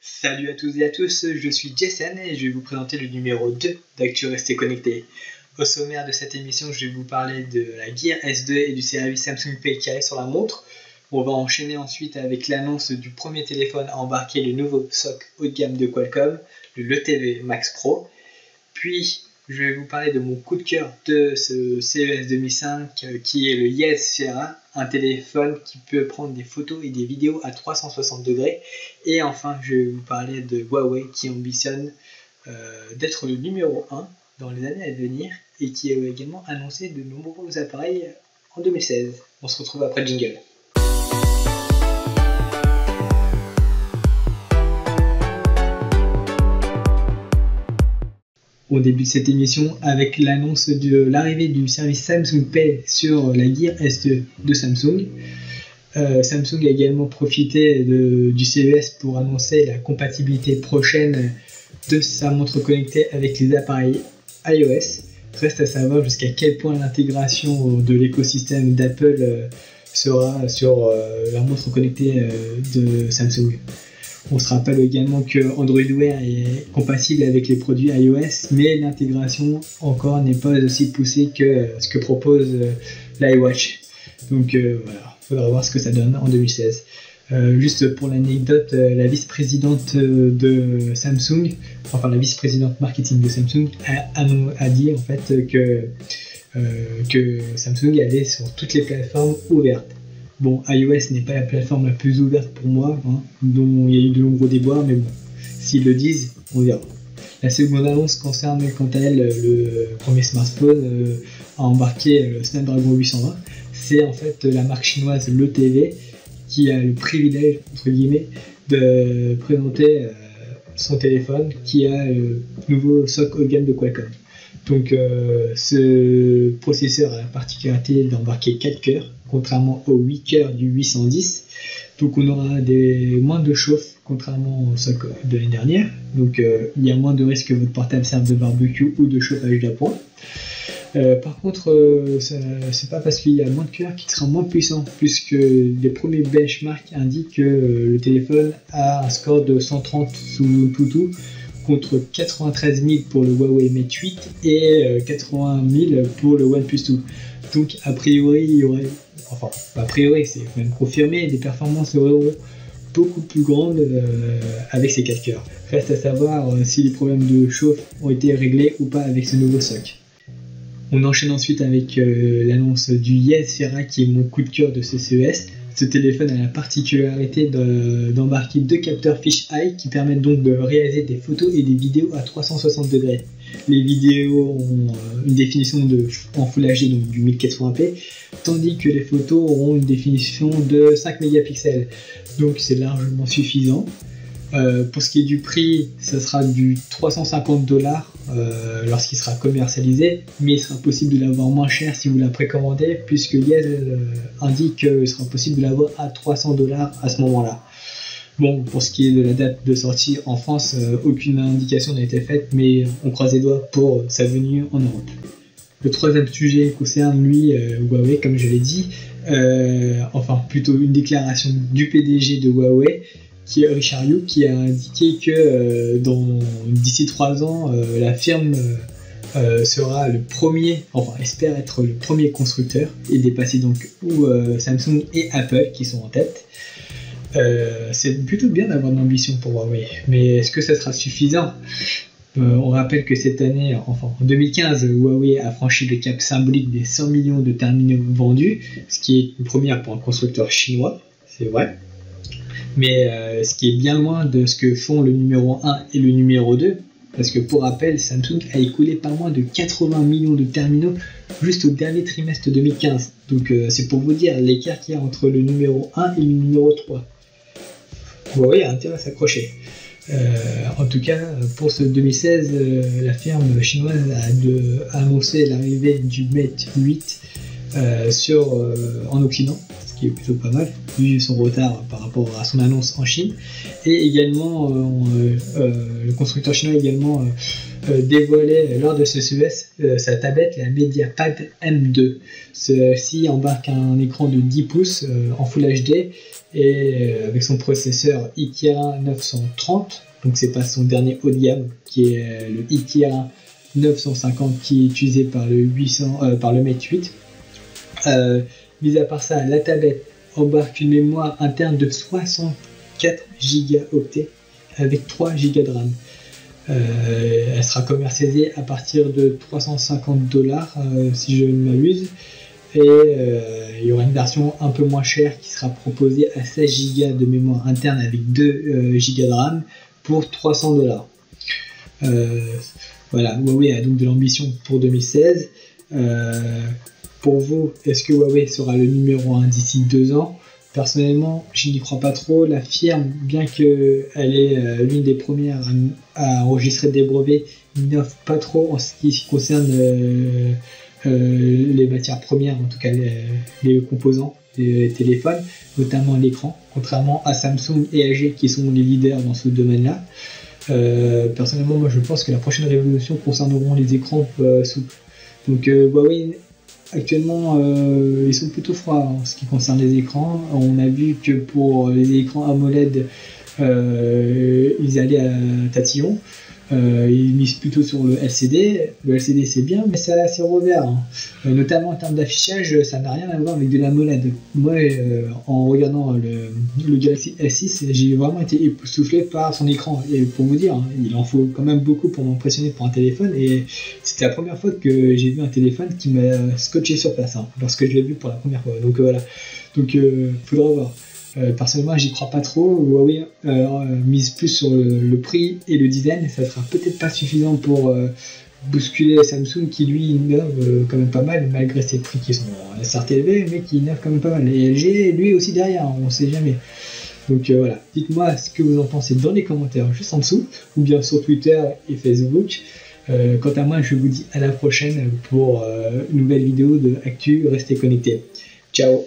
Salut à tous et à tous, je suis Jason et je vais vous présenter le numéro 2 d'Actu Restez Connecté. Au sommaire de cette émission, je vais vous parler de la Gear S2 et du service Samsung Pay qui arrive sur la montre. On va enchaîner ensuite avec l'annonce du premier téléphone à embarquer le nouveau SoC haut de gamme de Qualcomm, le LeTV Max Pro. Puis, je vais vous parler de mon coup de cœur de ce CES 2005 qui est le Yes Sierra, un téléphone qui peut prendre des photos et des vidéos à 360 degrés. Et enfin, je vais vous parler de Huawei qui ambitionne d'être le numéro 1 dans les années à venir et qui a également annoncé de nombreux appareils en 2016. On se retrouve après le jingle. On débute cette émission avec l'annonce de l'arrivée du service Samsung Pay sur la Gear S2 de Samsung. Samsung a également profité du CES pour annoncer la compatibilité prochaine de sa montre connectée avec les appareils iOS. Reste à savoir jusqu'à quel point l'intégration de l'écosystème d'Apple sera sur la montre connectée de Samsung. On se rappelle également que Android Wear est compatible avec les produits iOS, mais l'intégration encore n'est pas aussi poussée que ce que propose l'iWatch. Donc voilà, il faudra voir ce que ça donne en 2016. Juste pour l'anecdote, la vice-présidente de Samsung, enfin la vice-présidente marketing de Samsung a dit en fait que Samsung allait sur toutes les plateformes ouvertes. Bon, iOS n'est pas la plateforme la plus ouverte pour moi, dont il y a eu de nombreux déboires, mais bon, s'ils le disent, on verra. La seconde annonce concerne quant à elle le premier smartphone à embarquer le Snapdragon 820. C'est en fait la marque chinoise LeTV qui a le privilège, entre guillemets, de présenter son téléphone qui a le nouveau SoC haut de gamme de Qualcomm. Donc ce processeur a la particularité d'embarquer 4 cœurs, contrairement aux 8 cœurs du 810. Donc on aura moins de chauffe, contrairement au SoC de l'année dernière. Donc il y a moins de risque que votre portable serve de barbecue ou de chauffage d'appoint. Par contre, c'est pas parce qu'il y a moins de cœurs qu'il sera moins puissant, puisque les premiers benchmarks indiquent que le téléphone a un score de 130 sous Antutu, contre 93 000 pour le Huawei Mate 8 et 80 000 pour le OnePlus 2. Donc a priori, il y aurait, enfin a priori c'est même confirmé, des performances seront beaucoup plus grandes avec ces 4 cœurs. Reste à savoir si les problèmes de chauffe ont été réglés ou pas avec ce nouveau SoC. On enchaîne ensuite avec l'annonce du Yes Sierra qui est mon coup de cœur de ce CES. Ce téléphone a la particularité d'embarquer 2 capteurs fisheye qui permettent donc de réaliser des photos et des vidéos à 360 degrés. Les vidéos ont une définition en Full HD, donc du 1400p, tandis que les photos auront une définition de 5 mégapixels. Donc c'est largement suffisant. Pour ce qui est du prix, ce sera du 350$ lorsqu'il sera commercialisé, mais il sera possible de l'avoir moins cher si vous la précommandez, puisque Yes indique qu'il sera possible de l'avoir à 300$ à ce moment-là. Bon, pour ce qui est de la date de sortie en France, aucune indication n'a été faite, mais on croise les doigts pour sa venue en Europe. Le troisième sujet concerne lui Huawei, comme je l'ai dit, enfin plutôt une déclaration du PDG de Huawei, qui est Richard Yu, qui a indiqué que d'ici 3 ans, la firme sera le premier, enfin espère être le premier constructeur et dépasser donc Samsung et Apple qui sont en tête. C'est plutôt bien d'avoir de l'ambition pour Huawei, mais est-ce que ça sera suffisant ? On rappelle que cette année, enfin en 2015, Huawei a franchi le cap symbolique des 100 millions de terminaux vendus, ce qui est une première pour un constructeur chinois, c'est vrai. Mais ce qui est bien loin de ce que font le numéro 1 et le numéro 2, parce que pour rappel, Samsung a écoulé pas moins de 80 millions de terminaux juste au dernier trimestre 2015. Donc c'est pour vous dire l'écart qu'il y a entre le numéro 1 et le numéro 3. Huawei a intérêt à s'accrocher. En tout cas, pour ce 2016, la firme chinoise a annoncé l'arrivée du Mate 8 en Occident, ce qui est plutôt pas mal, vu son retard par rapport à son annonce en Chine. Et également, le constructeur chinois a également dévoilé lors de ce CES sa tablette, la Mediapad M2. Celle-ci embarque un écran de 10 pouces en Full HD et avec son processeur Kirin 930, donc c'est pas son dernier haut de gamme qui est le Kirin 950 qui est utilisé par le Mate 8. Mis à part ça, la tablette embarque une mémoire interne de 64 gigaoctets avec 3 Go de RAM. Elle sera commercialisée à partir de $350 si je ne m'abuse, et il y aura une version un peu moins chère qui sera proposée à 16 Go de mémoire interne avec 2 Go de RAM pour $300. Voilà, Huawei a donc de l'ambition pour 2016. Pour vous, est-ce que Huawei sera le numéro 1 d'ici 2 ans? Personnellement, je n'y crois pas trop. La firme, bien qu'elle est l'une des premières à enregistrer des brevets, n'innove pas trop en ce qui concerne les matières premières, en tout cas les composants des téléphones, notamment l'écran, contrairement à Samsung et LG qui sont les leaders dans ce domaine-là. Personnellement, moi je pense que la prochaine révolution concerneront les écrans souples. Donc Huawei actuellement ils sont plutôt froids en ce qui concerne les écrans. On a vu que pour les écrans AMOLED ils allaient à tatillon. Ils misent plutôt sur le LCD. Le LCD c'est bien, mais c'est assez revers, hein. Notamment en termes d'affichage, ça n'a rien à voir avec de l'AMOLED. Moi, en regardant le Galaxy S6, j'ai vraiment été époustouflé par son écran. Et pour vous dire, hein, il en faut quand même beaucoup pour m'impressionner pour un téléphone. Et c'était la première fois que j'ai vu un téléphone qui m'a scotché sur place, hein, lorsque je l'ai vu pour la première fois. Donc voilà. Donc faudra voir. Personnellement, j'y crois pas trop. Huawei mise plus sur le prix et le design. Ça sera peut-être pas suffisant pour bousculer Samsung qui lui innove quand même pas mal, malgré ses prix qui sont certes élevés, mais qui innove quand même pas mal. Et LG, lui aussi derrière, on sait jamais. Donc voilà, dites-moi ce que vous en pensez dans les commentaires juste en dessous, ou bien sur Twitter et Facebook. Quant à moi, je vous dis à la prochaine pour une nouvelle vidéo de Actu. Restez connectés. Ciao.